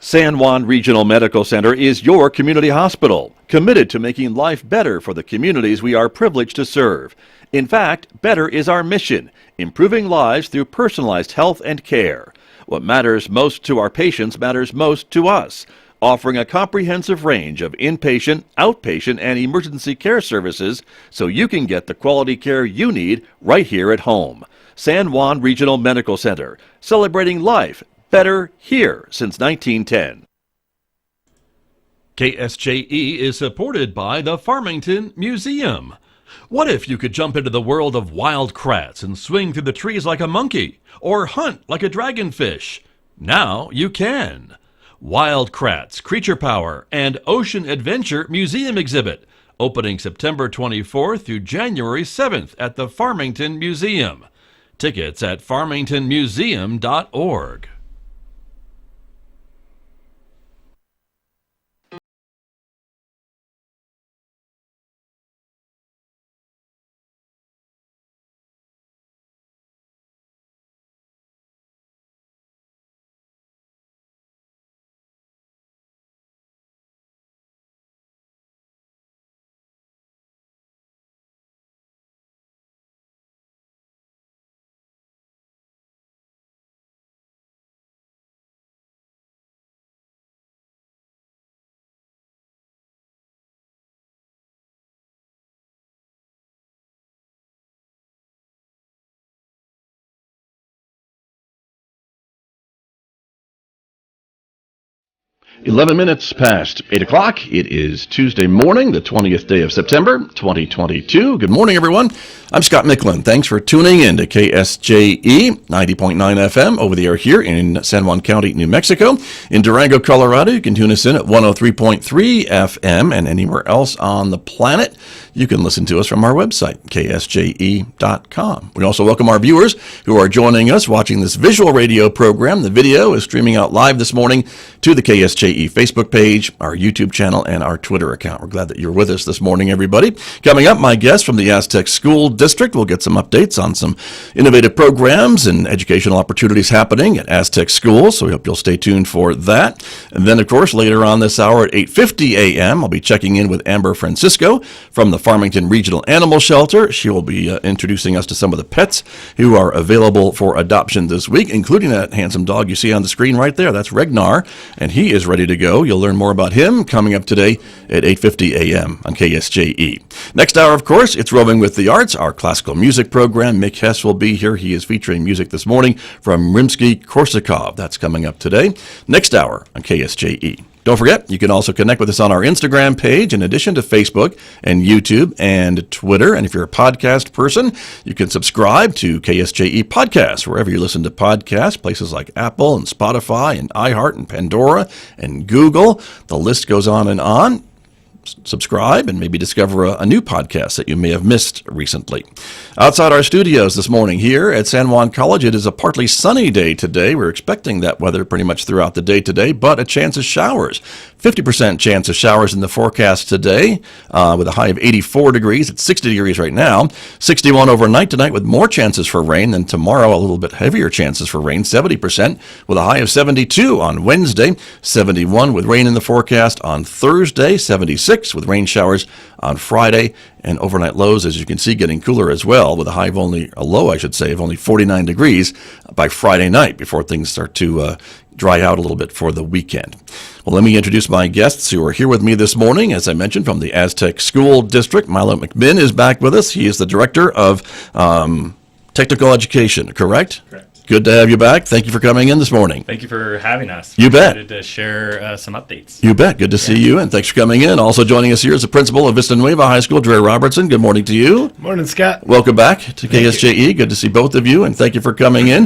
San Juan Regional Medical Center is your community hospital, committed to making life better for the communities we are privileged to serve. In fact, better is our mission, improving lives through personalized health and care. What matters most to our patients matters most to us, offering a comprehensive range of inpatient, outpatient, and emergency care services so you can get the quality care you need right here at home. San Juan Regional Medical Center, celebrating life better here since 1910. KSJE is supported by the Farmington Museum. What if you could jump into the world of wild kratts and swing through the trees like a monkey, or hunt like a dragonfish? Now you can. Wild Kratts, Creature Power, and Ocean Adventure Museum Exhibit, opening September 24th through January 7th at the Farmington Museum. Tickets at farmingtonmuseum.org. Minutes past 8 o'clock. It is Tuesday morning, the 20th day of September, 2022. Good morning, everyone. I'm Scott Michlin. Thanks for tuning in to KSJE 90.9 FM over the air here in San Juan County, New Mexico. In Durango, Colorado, you can tune us in at 103.3 FM, and anywhere else on the planet, you can listen to us from our website, ksje.com. We also welcome our viewers who are joining us watching this visual radio program. The video is streaming out live this morning to the KSJE Facebook page, our YouTube channel, and our Twitter account. We're glad that you're with us this morning, everybody. Coming up, my guest from the Aztec School District. We'll get some updates on some innovative programs and educational opportunities happening at Aztec Schools, so we hope you'll stay tuned for that. And then, of course, later on this hour at 8:50 a.m., I'll be checking in with Amber Francisco from the Farmington Regional Animal Shelter. She will be introducing us to some of the pets who are available for adoption this week, including that handsome dog you see on the screen right there. That's Regnar, and he is ready to go. You'll learn more about him coming up today at 8:50 a.m. on KSJE. Next hour, of course, it's Roving with the Arts, our classical music program. Mick Hess will be here. He is featuring music this morning from Rimsky-Korsakov. That's coming up today. Next hour on KSJE. Don't forget, you can also connect with us on our Instagram page in addition to Facebook and YouTube and Twitter. And if you're a podcast person, you can subscribe to KSJE Podcasts, wherever you listen to podcasts, places like Apple and Spotify and iHeart and Pandora and Google. The list goes on and on. Subscribe and maybe discover a new podcast that you may have missed recently. Outside our studios this morning here at San Juan College, it is a partly sunny day today. We're expecting that weather pretty much throughout the day today, but a chance of showers. 50% chance of showers in the forecast today with a high of 84 degrees. It's 60 degrees right now. 61 overnight tonight with more chances for rain. Then tomorrow, a little bit heavier chances for rain, 70% with a high of 72 on Wednesday. 71 with rain in the forecast on Thursday. 76 with rain showers on Friday, and overnight lows, as you can see, getting cooler as well, with a low of only 49 degrees by Friday night before things start to dry out a little bit for the weekend. Well, let me introduce my guests who are here with me this morning. As I mentioned, from the Aztec School District, Milo Mcminn is back with us. He is the Director of Technical Education, correct? Correct. Good to have you back. Thank you for coming in this morning. Thank you for having us. You bet. Excited to share some updates. You bet. Good to see you, and thanks for coming in. Also joining us here is the principal of Vista Nueva High School, Dre Robertson. Good morning to you. Morning, Scott. Welcome back to KSJE. Good to see both of you, and thank you for coming in.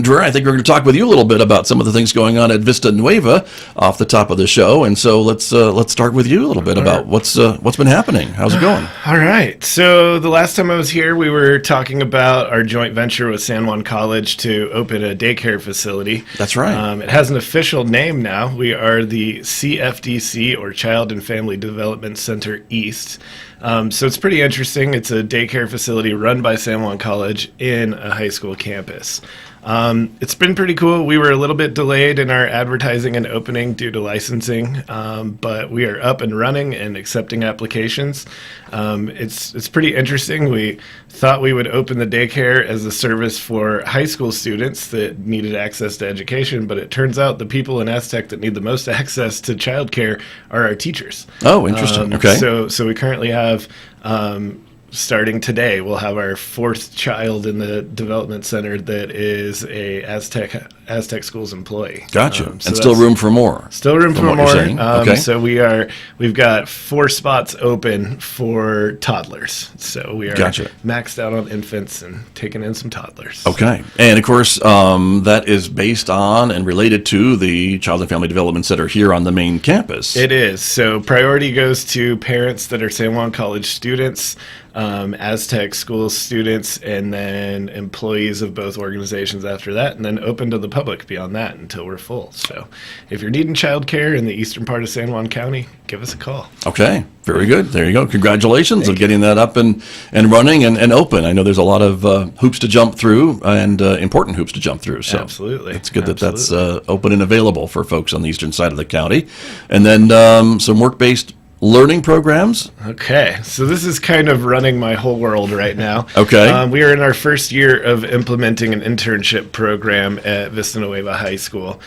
Dre, I think we're going to talk with you a little bit about some of the things going on at Vista Nueva off the top of the show, and so let's start with you a little bit about what's been happening. How's it going? All right. So the last time I was here, we were talking about our joint venture with San Juan College to open a daycare facility. That's right. It has an official name now. We are the CFDC, or Child and Family Development Center East. So it's pretty interesting. It's a daycare facility run by San Juan College in a high school campus. It's been pretty cool. We were a little bit delayed in our advertising and opening due to licensing, but we are up and running and accepting applications. It's pretty interesting. We thought we would open the daycare as a service for high school students that needed access to education, but it turns out the people in Aztec that need the most access to childcare are our teachers. Oh, interesting. Okay. So we currently have starting today, we'll have our fourth child in the development center that is a Aztec Schools employee. Gotcha. So and still room for more. Still room for what more. you're saying. Okay. So we've got 4 spots open for toddlers. So we are Gotcha. maxed out on infants and taking in some toddlers. Okay. And of course, that is based on and related to the Child and Family Development Center here on the main campus. It is. So priority goes to parents that are San Juan College students, Aztec Schools students, and then employees of both organizations after that, and then open to the public beyond that until we're full. So if you're needing childcare in the eastern part of San Juan County, give us a call. Okay. Very good. There you go. Congratulations on getting that up and running and open. I know there's a lot of hoops to jump through and important hoops to jump through. So Absolutely. it's good that that's open and available for folks on the eastern side of the county. And then some work-based learning programs. Okay, so this is kind of running my whole world right now. Okay. We are in our first year of implementing an internship program at Vista Nueva High School,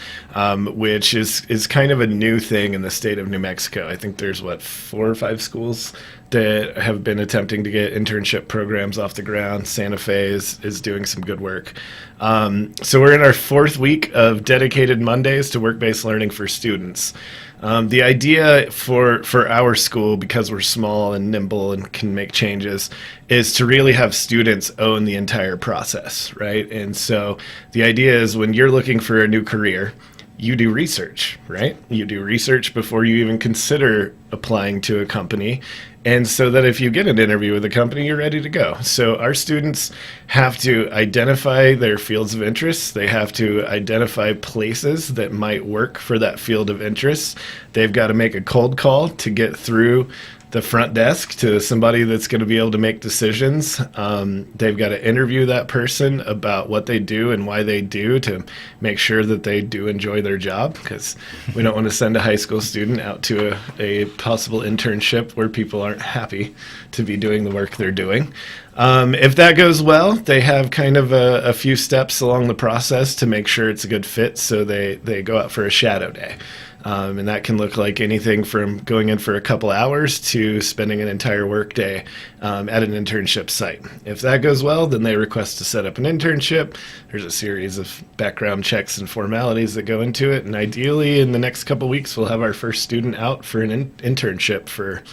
which is kind of a new thing in the state of New Mexico. I think there's, 4 or 5 schools that have been attempting to get internship programs off the ground. Santa Fe is doing some good work. So we're in our 4th week of dedicated Mondays to work-based learning for students. The idea for our school, because we're small and nimble and can make changes, is to really have students own the entire process, right? And so the idea is when you're looking for a new career, you do research, right? You do research before you even consider applying to a company. And so that if you get an interview with a company, you're ready to go. So our students have to identify their fields of interest. They have to identify places that might work for that field of interest. They've got to make a cold call to get through the front desk to somebody that's going to be able to make decisions. They've got to interview that person about what they do and why they do to make sure that they do enjoy their job, because we don't want to send a high school student out to a possible internship where people aren't happy to be doing the work they're doing. If that goes well, they have kind of a few steps along the process to make sure it's a good fit, so they go out for a shadow day. And that can look like anything from going in for a couple hours to spending an entire workday at an internship site. If that goes well, then they request to set up an internship. There's a series of background checks and formalities that go into it. And ideally, in the next couple weeks, we'll have our first student out for an internship for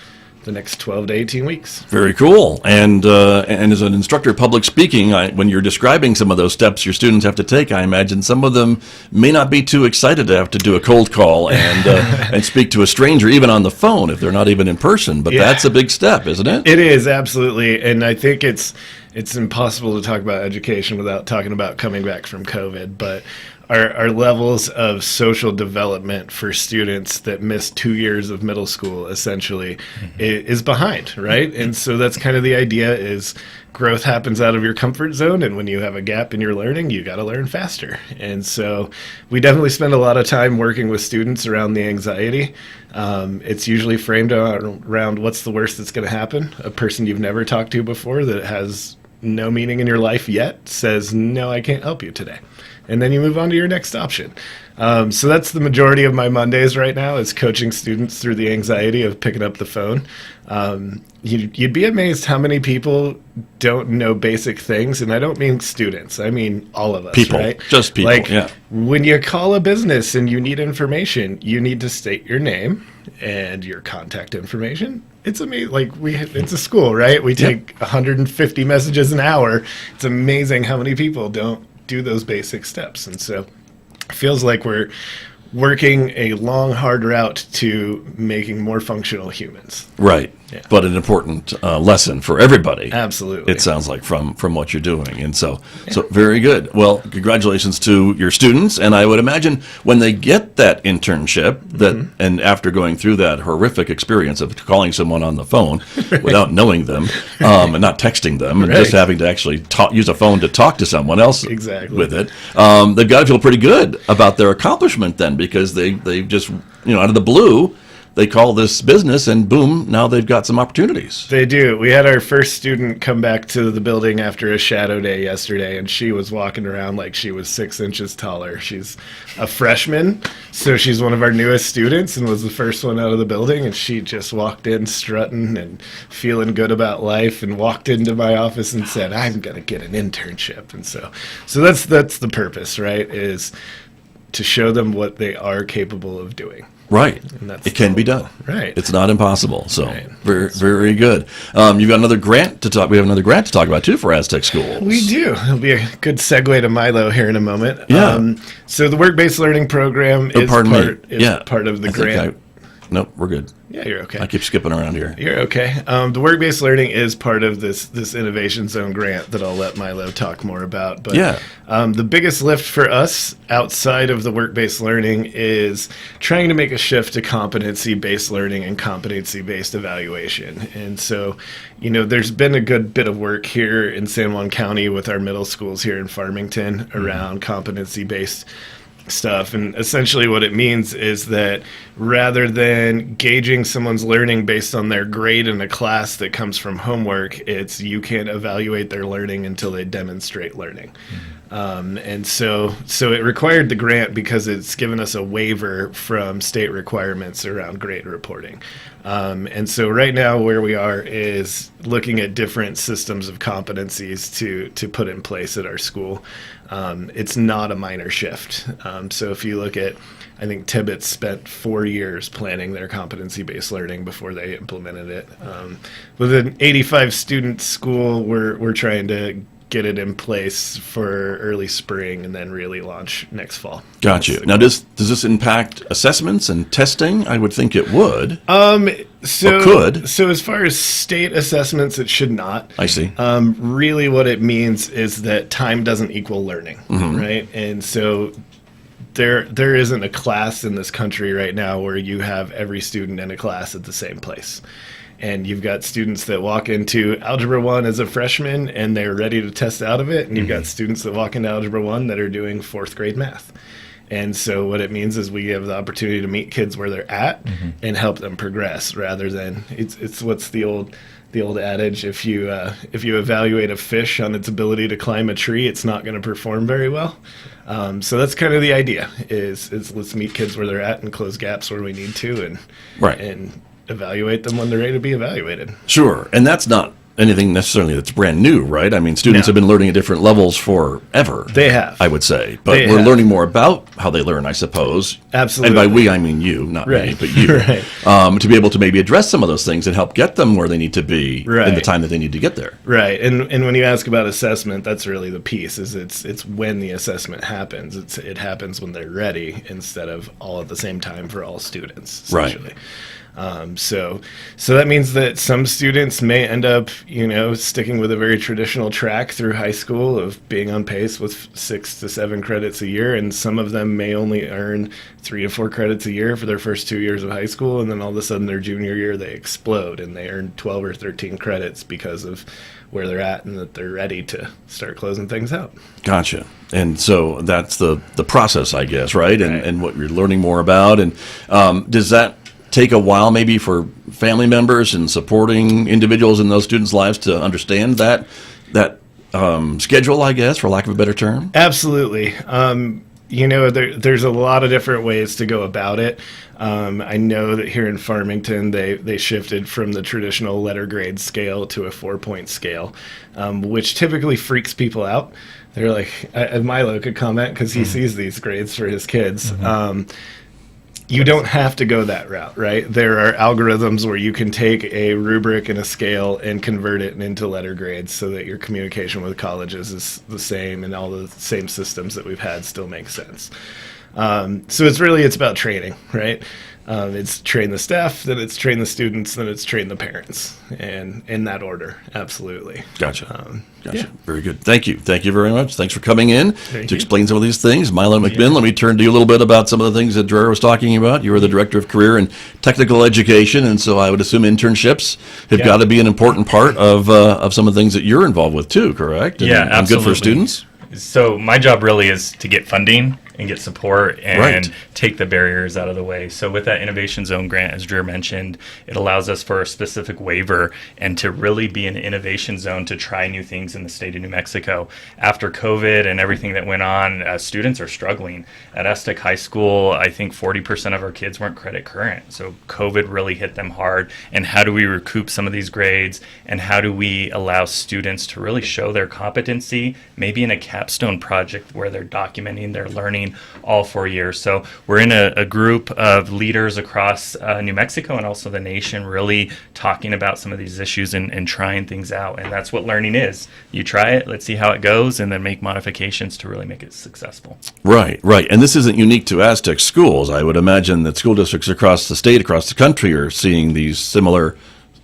the next 12 to 18 weeks. Very cool. And as an instructor of public speaking, when you're describing some of those steps your students have to take, I imagine some of them may not be too excited to have to do a cold call and speak to a stranger, even on the phone, if they're not even in person. But that's a big step, isn't it? It is, absolutely. And I think it's impossible to talk about education without talking about coming back from COVID. But our levels of social development for students that missed 2 years of middle school essentially is behind, right? And so that's kind of the idea, is growth happens out of your comfort zone, and when you have a gap in your learning, you got to learn faster. And so we definitely spend a lot of time working with students around the anxiety. It's usually framed around what's the worst that's going to happen. A person you've never talked to before that has no meaning in your life yet says, "No, I can't help you today." And then you move on to your next option. So that's the majority of my Mondays right now, is coaching students through the anxiety of picking up the phone. You'd be amazed how many people don't know basic things. And I don't mean students. I mean all of us, people, right? just people, like, yeah. When you call a business and you need information, you need to state your name and your contact information. It's amazing. Like, it's a school, right? We take 150 messages an hour. It's amazing how many people don't do those basic steps. And so it feels like we're working a long, hard route to making more functional humans. Right. but an important lesson for everybody. Absolutely. It sounds like from what you're doing. And so very good. Well, congratulations to your students. And I would imagine when they get that internship, and after going through that horrific experience of calling someone on the phone without knowing them, and not texting them, and just having to actually use a phone to talk to someone else with it, they've got to feel pretty good about their accomplishment then, because they just, out of the blue, they call this business, and boom, now they've got some opportunities. They do. We had our first student come back to the building after a shadow day yesterday, and she was walking around like she was 6 inches taller. She's a freshman, so she's one of our newest students and was the first one out of the building, and she just walked in strutting and feeling good about life, and walked into my office and said, "I'm going to get an internship." And so that's the purpose, right, is to show them what they are capable of doing. Right. And It can be done. Right. It's not impossible. So very, very good. You've got another grant to talk. We have another grant to talk about too for Aztec schools. We do. It'll be a good segue to Milo here in a moment. Yeah. So the work-based learning program is part of the grant. Nope, we're good. Yeah, you're okay. I keep skipping around here. You're okay. The work-based learning is part of this Innovation Zone grant that I'll let Milo talk more about. But the biggest lift for us outside of the work-based learning is trying to make a shift to competency-based learning and competency-based evaluation. And so, there's been a good bit of work here in San Juan County with our middle schools here in Farmington around competency-based stuff, and essentially what it means is that rather than gauging someone's learning based on their grade in a class that comes from homework, it's you can't evaluate their learning until they demonstrate learning. And so it required the grant because it's given us a waiver from state requirements around grade reporting. And so right now where we are is looking at different systems of competencies to put in place at our school. It's not a minor shift. So if you look at, I think Tibbetts spent 4 years planning their competency-based learning before they implemented it. With an 85 student school, we're trying to get it in place for early spring and then really launch next fall. Got you. Now, does this impact assessments and testing? I would think it would. Or could. So as far as state assessments, it should not. I see. Really what it means is that time doesn't equal learning, right? And so there isn't a class in this country right now where you have every student in a class at the same place. And you've got students that walk into Algebra 1 as a freshman and they're ready to test out of it. And you've got students that walk into Algebra 1 that are doing 4th grade math. And so what it means is we have the opportunity to meet kids where they're at and help them progress rather than it's what's the old adage, if you evaluate a fish on its ability to climb a tree, it's not going to perform very well. So that's kind of the idea is let's meet kids where they're at and close gaps where we need to and evaluate them when they're ready to be evaluated. Sure. And that's not anything necessarily that's brand new, right? I mean, students have been learning at different levels forever. They have. I would say. But we're learning more about how they learn, I suppose. Absolutely. And by we, I mean you, not me, but you. To be able to maybe address some of those things and help get them where they need to be in the time that they need to get there. Right. And when you ask about assessment, that's really the piece, is it's when the assessment happens. It happens when they're ready instead of all at the same time for all students, essentially. Right. So that means that some students may end up, sticking with a very traditional track through high school of being on pace with 6 to 7 credits a year, and some of them may only earn 3 to 4 credits a year for their first 2 years of high school, and then all of a sudden their junior year they explode and they earn 12 or 13 credits because of where they're at and that they're ready to start closing things out. Gotcha. And so that's the process, I guess, right? And what you're learning more about. And does that take a while maybe for family members and supporting individuals in those students' lives to understand that schedule, I guess, for lack of a better term? Absolutely. There's a lot of different ways to go about it. I know that here in Farmington, they shifted from the traditional letter grade scale to a 4-point scale, which typically freaks people out. They're like, Milo could comment because he sees these grades for his kids. You don't have to go that route, right? There are algorithms where you can take a rubric and a scale and convert it into letter grades so that your communication with colleges is the same and all the same systems that we've had still make sense. So it's about training, right? It's train the staff, then it's train the students, then it's train the parents, and in that order, absolutely. Gotcha. Gotcha. Yeah. Very good. Thank you. Thank you very much. Thanks for coming in Thank to you. explain some of these things. Milo Mcminn, let me turn to you a little bit about some of the things that Dreher was talking about. You are the Director of Career and Technical Education, and so I would assume internships have Yeah. got to be an important part of some of the things that you're involved with too, correct? And, Yeah, and absolutely. good for students? So my job really is to get funding and get support and Right. take the barriers out of the way. So with that Innovation Zone grant, as Drew mentioned, it allows us for a specific waiver and to really be an innovation zone to try new things in the state of New Mexico. After COVID and everything that went on, students are struggling. At Aztec High School, I think 40% of our kids weren't credit current. So COVID really hit them hard. And how do we recoup some of these grades? And how do we allow students to really show their competency, maybe in a capstone project where they're documenting their learning all 4 years. So we're in a group of leaders across New Mexico and also the nation really talking about some of these issues and trying things out. And that's what learning is. You try it, let's see how it goes, and then make modifications to really make it successful. Right, right. And this isn't unique to Aztec schools. I would imagine that school districts across the state, across the country are seeing these similar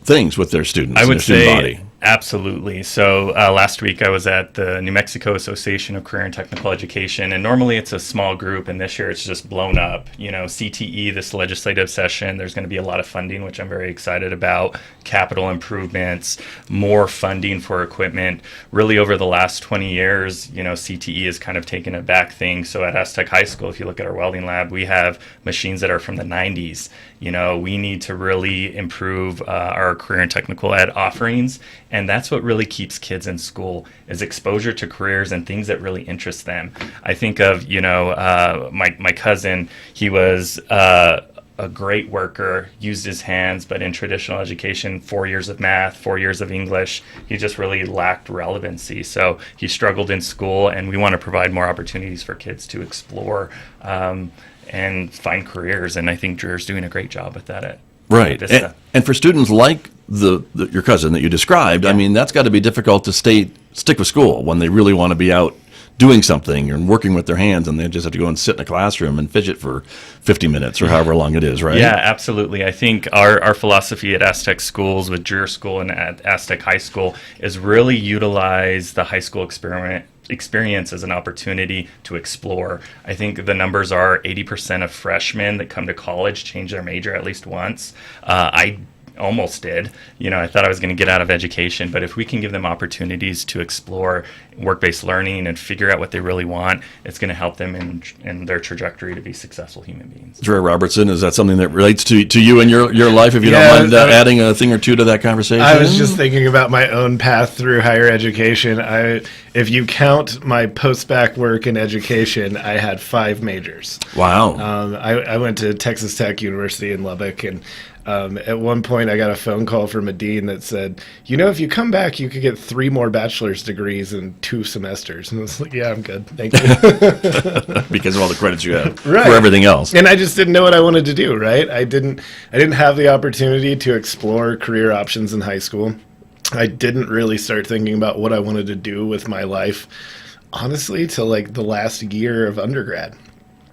things with their students. I and would their student say body. absolutely. So last week I was at the New Mexico Association of Career and Technical Education, and normally it's a small group, and this year it's just blown up. You know, CTE, this legislative session, there's going to be a lot of funding, which I'm very excited about, capital improvements, more funding for equipment. Really over the last 20 years, you know, CTE has kind of taken a back thing. So at Aztec High School, if you look at our welding lab, we have machines that are from the 90s. You know, we need to really improve our career and technical ed offerings, and that's what really keeps kids in school is exposure to careers and things that really interest them. I think of, you know, my cousin, he was a great worker, used his hands, but in traditional education, 4 years of math, 4 years of English, he just really lacked relevancy. So he struggled in school, and we want to provide more opportunities for kids to explore and find careers. And I think Dreher's doing a great job with that at Right. Vista. And for students like your cousin that you described, I mean, that's got to be difficult to stick with school when they really want to be out doing something and working with their hands, and they just have to go and sit in a classroom and fidget for 50 minutes or however long it is, right? Yeah, absolutely. I think our philosophy at Aztec schools, with Dreher School and at Aztec High School, is really utilize the high school experience as an opportunity to explore. I think the numbers are 80% of freshmen that come to college change their major at least once. I almost did. You know, I thought I was going to get out of education, but if we can give them opportunities to explore work-based learning and figure out what they really want, it's going to help them in their trajectory to be successful human beings. Dreher Robertson, is that something that relates to you and your life, if you Yeah, don't mind adding a thing or two to that conversation? I was just thinking about my own path through higher education. If you count my post-bac work in education, I had 5 majors. Wow. I went to Texas Tech University in Lubbock, and at one point I got a phone call from a dean that said, you know, if you come back, you could get 3 more bachelor's degrees in 2 semesters. And I was like, yeah, I'm good. Thank you. Because of all the credits you have Right. for everything else. And I just didn't know what I wanted to do, right? I didn't have the opportunity to explore career options in high school. I didn't really start thinking about what I wanted to do with my life, honestly, till like the last year of undergrad.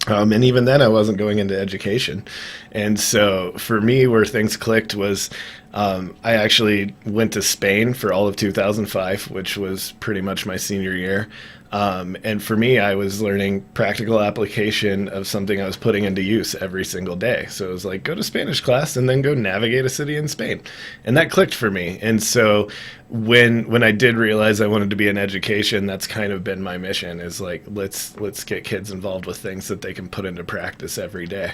And even then, I wasn't going into education. And so for me, where things clicked was I actually went to Spain for all of 2005, which was pretty much my senior year. And for me, I was learning practical application of something I was putting into use every single day. So it was like, go to Spanish class and then go navigate a city in Spain. And that clicked for me. And so when I did realize I wanted to be in education, that's kind of been my mission, is like, let's get kids involved with things that they can put into practice every day.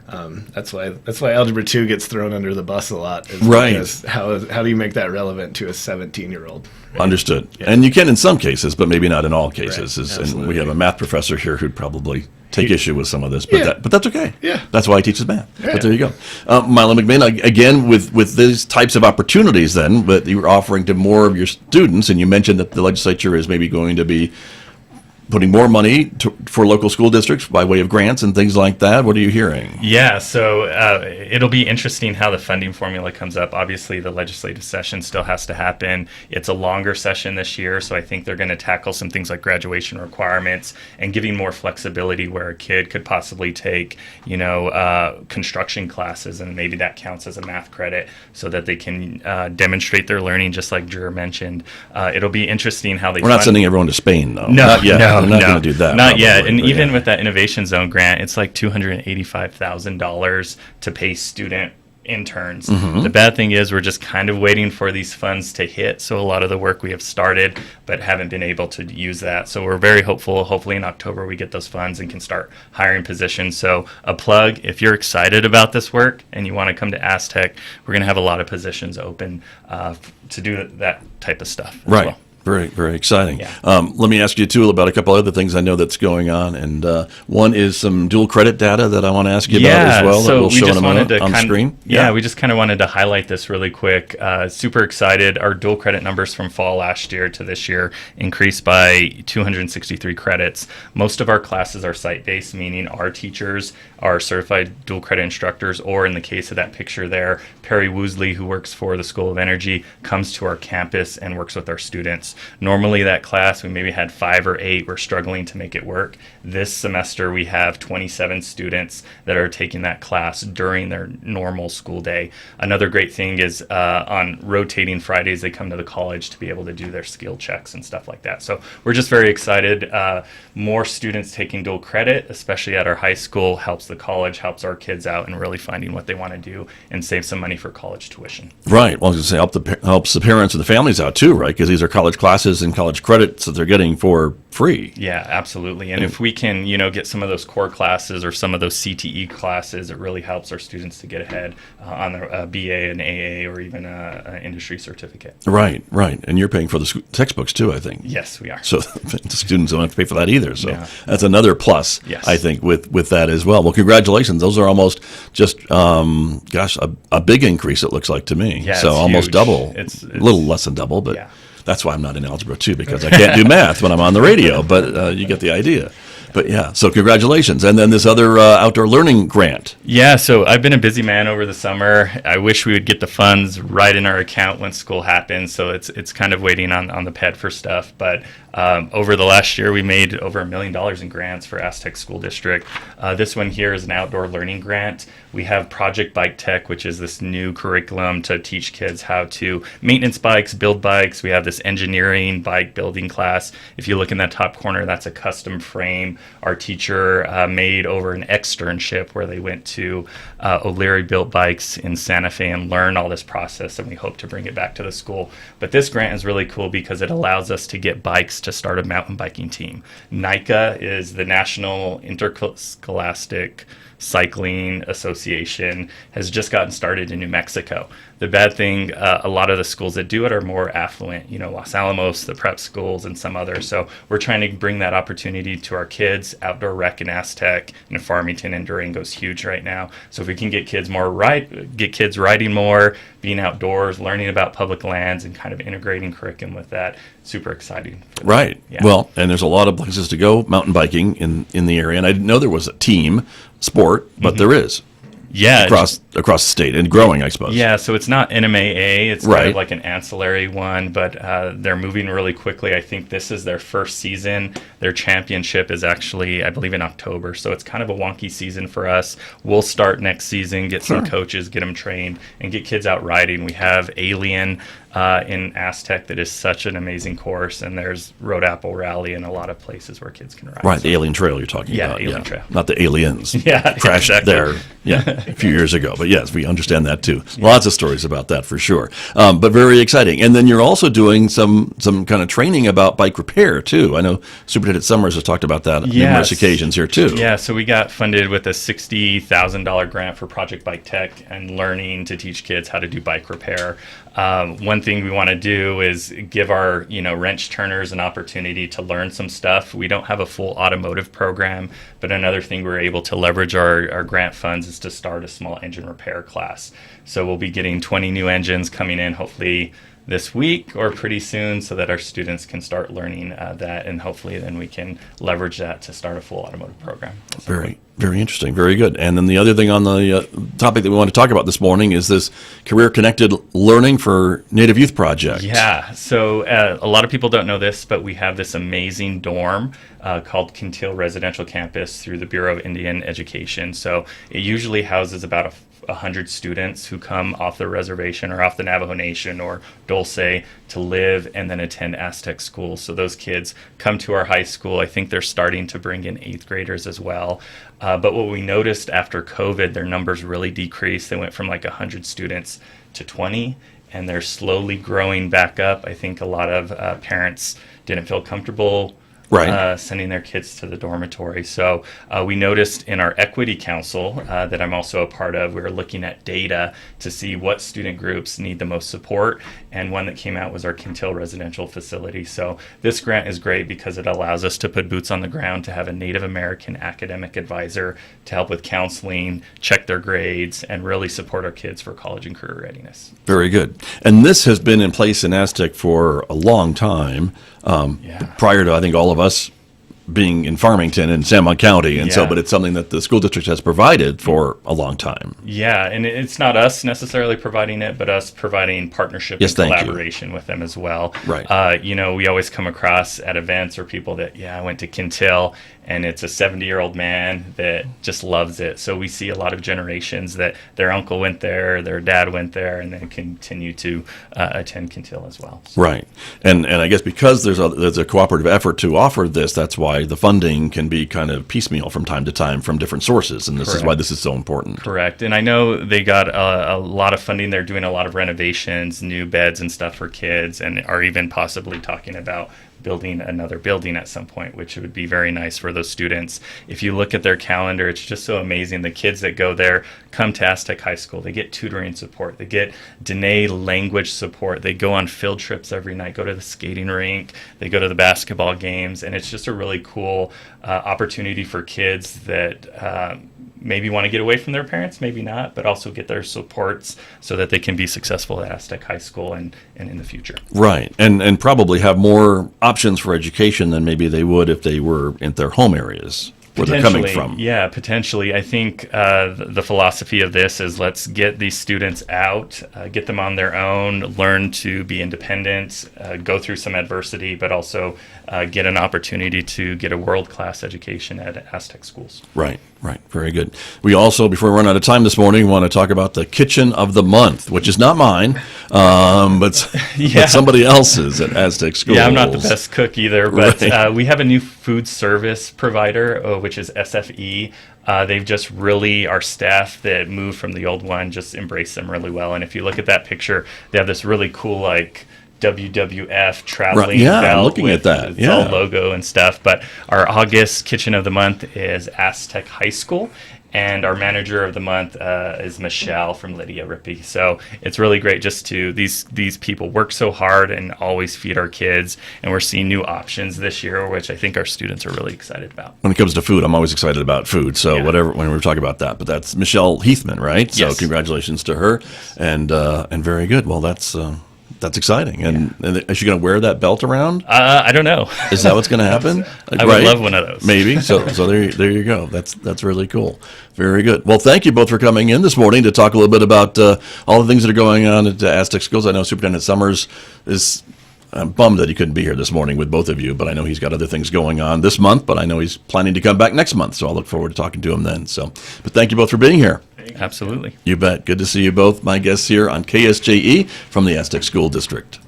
That's why Algebra 2 gets thrown under the bus a lot. Right. Because how do you make that relevant to a 17-year-old? Understood. Yeah. And you can in some cases, but maybe not in all cases. Right. And we Absolutely. have a math professor here who'd probably take issue with some of this, but Yeah. but that's okay. Yeah. That's why he teaches math. Yeah. But there you go. Milo Mcminn, again, with these types of opportunities then, but you're offering to more of your students, and you mentioned that the legislature is maybe going to be putting more money for local school districts by way of grants and things like that. What are you hearing? Yeah, so it'll be interesting how the funding formula comes up. Obviously, the legislative session still has to happen. It's a longer session this year, so I think they're going to tackle some things like graduation requirements and giving more flexibility where a kid could possibly take, construction classes, and maybe that counts as a math credit so that they can demonstrate their learning, just like Drew mentioned. It'll be interesting how they. We're not sending everyone to Spain, though. No, not yet. no, We're not going to do that. Not probably, yet. And even yeah. with that Innovation Zone grant, it's like $285,000 to pay student interns. Mm-hmm. The bad thing is we're just kind of waiting for these funds to hit. So a lot of the work we have started, but haven't been able to use that. So we're very hopeful. Hopefully in October we get those funds and can start hiring positions. So a plug, if you're excited about this work and you want to come to Aztec, we're going to have a lot of positions open to do that type of stuff. Right. Well. Very, very exciting. Yeah. Let me ask you, too, about a couple other things I know that's going on. And one is some dual credit data that I want to ask you about as well. So that we'll we show just in a wanted moment to on screen. we just kind of wanted to highlight this really quick. Super excited. Our dual credit numbers from fall last year to this year increased by 263 credits. Most of our classes are site-based, meaning our teachers are certified dual credit instructors, or in the case of that picture there, Perry Woosley, who works for the School of Energy, comes to our campus and works with our students. Normally that class, we maybe had 5 or 8. We're struggling to make it work. This semester, we have 27 students that are taking that class during their normal school day. Another great thing is on rotating Fridays, they come to the college to be able to do their skill checks and stuff like that. So we're just very excited. More students taking dual credit, especially at our high school, helps the college, helps our kids out in really finding what they want to do and save some money for college tuition. Right. Well, I was going to say helps the parents and the families out too, right? Because these are college classes and college credits that they're getting for free. Yeah, absolutely. And if we can, get some of those core classes or some of those CTE classes, it really helps our students to get ahead on their BA and AA or even an industry certificate. Right, right. And you're paying for the textbooks too, I think. Yes, we are. So the students don't have to pay for that either. So Yeah. that's another plus, Yes. I think, with that as well. Well, congratulations. Those are almost just, a big increase, it looks like to me. Yeah, so it's almost huge. double. It's a little less than double, but yeah. that's why I'm not in algebra too, because I can't do math when I'm on the radio. But you get the idea. But yeah, so congratulations. And then this other outdoor learning grant. Yeah, so I've been a busy man over the summer. I wish we would get the funds right in our account when school happens. So it's kind of waiting on the ped for stuff. But over the last year, we made over $1 million in grants for Aztec School District. This one here is an outdoor learning grant. We have Project Bike Tech, which is this new curriculum to teach kids how to maintenance bikes, build bikes. We have this engineering bike building class. If you look in that top corner, that's a custom frame our teacher made over an externship where they went to O'Leary Built Bikes in Santa Fe and learned all this process, and we hope to bring it back to the school. But this grant is really cool because it allows us to get bikes to start a mountain biking team. NICA is the National Interscholastic Cycling Association, has just gotten started in New Mexico. The bad thing, a lot of the schools that do it are more affluent, Los Alamos, the prep schools, and some others. So we're trying to bring that opportunity to our kids. Outdoor rec in Aztec and Farmington and Durango is huge right now. So if we can get kids riding more, being outdoors, learning about public lands, and kind of integrating curriculum with that, super exciting. Right. Yeah. Well, and there's a lot of places to go mountain biking in the area. And I didn't know there was a team sport, but there is. Yeah. Across the state and growing, I suppose. Yeah, so it's not NMAA. It's kind Right. of like an ancillary one, but they're moving really quickly. I think this is their first season. Their championship is actually, I believe, in October. So it's kind of a wonky season for us. We'll start next season, get some coaches, get them trained, and get kids out riding. We have Alien in Aztec that is such an amazing course, and there's Road Apple Rally and a lot of places where kids can ride. Right, the Alien Trail you're talking Yeah, about. Alien Trail. Not the aliens. Yeah, crashed exactly. there. Yeah, a few years ago. But yes, we understand that too. Lots of stories about that for sure. But very exciting. And then you're also doing some kind of training about bike repair too. I know Superintendent Summers has talked about that on numerous occasions here too. Yeah, so we got funded with a $60,000 grant for Project Bike Tech and learning to teach kids how to do bike repair. One thing we want to do is give our wrench turners an opportunity to learn some stuff. We don't have a full automotive program, but another thing we're able to leverage our grant funds is to start a small engine repair class. So we'll be getting 20 new engines coming in hopefully this week or pretty soon so that our students can start learning that, and hopefully then we can leverage that to start a full automotive program. Very, very interesting. Very good. And then the other thing on the topic that we want to talk about this morning is this career-connected learning for Native Youth Project. Yeah. So a lot of people don't know this, but we have this amazing dorm called Quintil Residential Campus through the Bureau of Indian Education. So it usually houses about 100 students who come off the reservation or off the Navajo Nation or Dulce to live and then attend Aztec schools. So those kids come to our high school. I think they're starting to bring in 8th graders as well. But what we noticed after COVID, their numbers really decreased. They went from like 100 students to 20, and they're slowly growing back up. I think a lot of parents didn't feel comfortable sending their kids to the dormitory. So we noticed in our equity council that I'm also a part of, we were looking at data to see what student groups need the most support, and one that came out was our Quintil Residential Facility. So this grant is great because it allows us to put boots on the ground, to have a Native American academic advisor to help with counseling, check their grades, and really support our kids for college and career readiness. Very good. And this has been in place in Aztec for a long time, prior to, I think, all of us being in Farmington and San Juan County, and so, but it's something that the school district has provided for a long time. Yeah, and it's not us necessarily providing it, but us providing partnership and collaboration with them as well. Right. We always come across at events or people that, I went to Quintil, and it's a 70-year-old man that just loves it. So we see a lot of generations that their uncle went there, their dad went there, and then continue to attend Quintil as well. So. Right. And I guess because there's a cooperative effort to offer this, that's why the funding can be kind of piecemeal from time to time from different sources, and this is why this is so important. Correct. And I know they got a lot of funding. They're doing a lot of renovations, new beds and stuff for kids, and are even possibly talking about building another building at some point, which would be very nice for those students. If you look at their calendar, it's just so amazing. The kids that go there come to Aztec High School. They get tutoring support. They get Dene language support. They go on field trips every night, go to the skating rink. They go to the basketball games. And it's just a really cool opportunity for kids that maybe want to get away from their parents, maybe not, but also get their supports so that they can be successful at Aztec High School and in the future. Right. And probably have more options for education than maybe they would if they were in their home areas where they're coming from. Yeah, potentially. I think the philosophy of this is let's get these students out, get them on their own, learn to be independent, go through some adversity, but also get an opportunity to get a world-class education at Aztec schools. Right. Very good. We also, before we run out of time this morning, want to talk about the Kitchen of the Month, which is not mine, but somebody else's at Aztec schools. Yeah, I'm not the best cook either, but we have a new food service provider, which is SFE. They've just really, our staff that moved from the old one just embraced them really well. And if you look at that picture, they have this really cool, WWF traveling belt. I'm looking at that. It's all logo and stuff. But our August Kitchen of the Month is Aztec High School, and our manager of the month is Michelle from Lydia Rippey. So it's really great just to, these people work so hard and always feed our kids, and we're seeing new options this year, which I think our students are really excited about. When it comes to food, I'm always excited about food. So whatever, when we're talking about that, but that's Michelle Heathman, right? So congratulations to her, and very good. Well, that's exciting. And is she going to wear that belt around? I don't know. Is that what's going to happen? I would love one of those. Maybe. So there you go. That's really cool. Very good. Well, thank you both for coming in this morning to talk a little bit about all the things that are going on at Aztec schools. I know Superintendent Summers is I'm bummed that he couldn't be here this morning with both of you, but I know he's got other things going on this month, but I know he's planning to come back next month, so I'll look forward to talking to him then. But thank you both for being here. Absolutely. You bet. Good to see you both, my guests here on KSJE from the Aztec School District.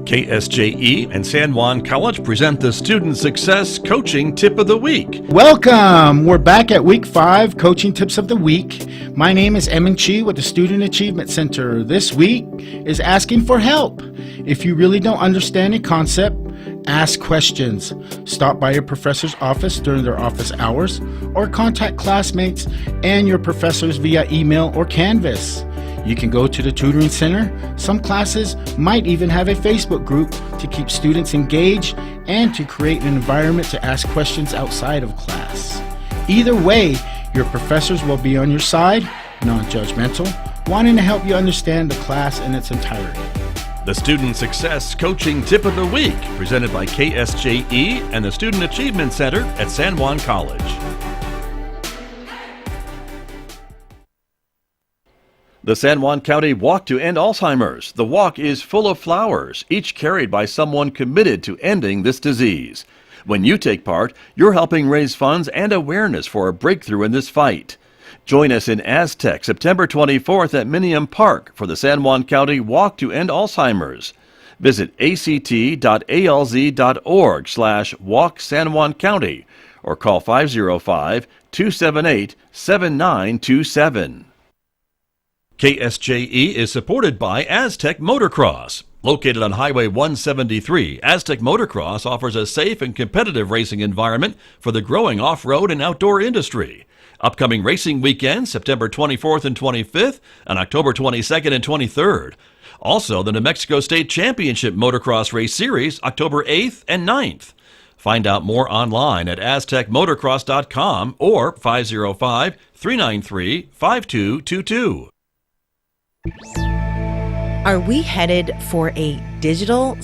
KSJE and San Juan College present the Student Success Coaching Tip of the Week. Welcome! We're back at Week 5, Coaching Tips of the Week. My name is Emin Chi with the Student Achievement Center. This week is asking for help. If you really don't understand a concept, ask questions. Stop by your professor's office during their office hours, or contact classmates and your professors via email or Canvas. You can go to the tutoring center. Some classes might even have a Facebook group to keep students engaged and to create an environment to ask questions outside of class. Either way, Your professors will be on your side, non-judgmental, wanting to help you understand the class in its entirety. The Student Success Coaching Tip of the Week, presented by KSJE and the Student Achievement Center at San Juan College. The San Juan County Walk to End Alzheimer's. The walk is full of flowers, each carried by someone committed to ending this disease. When you take part, you're helping raise funds and awareness for a breakthrough in this fight. Join us in Aztec, September 24th at Minium Park for the San Juan County Walk to End Alzheimer's. Visit act.alz.org/walk San Juan County or call 505-278-7927. KSJE is supported by Aztec Motocross. Located on Highway 173, Aztec Motocross offers a safe and competitive racing environment for the growing off-road and outdoor industry. Upcoming racing weekends, September 24th and 25th, and October 22nd and 23rd. Also, the New Mexico State Championship Motocross Race Series, October 8th and 9th. Find out more online at aztecmotocross.com or 505-393-5222. Are we headed for a digital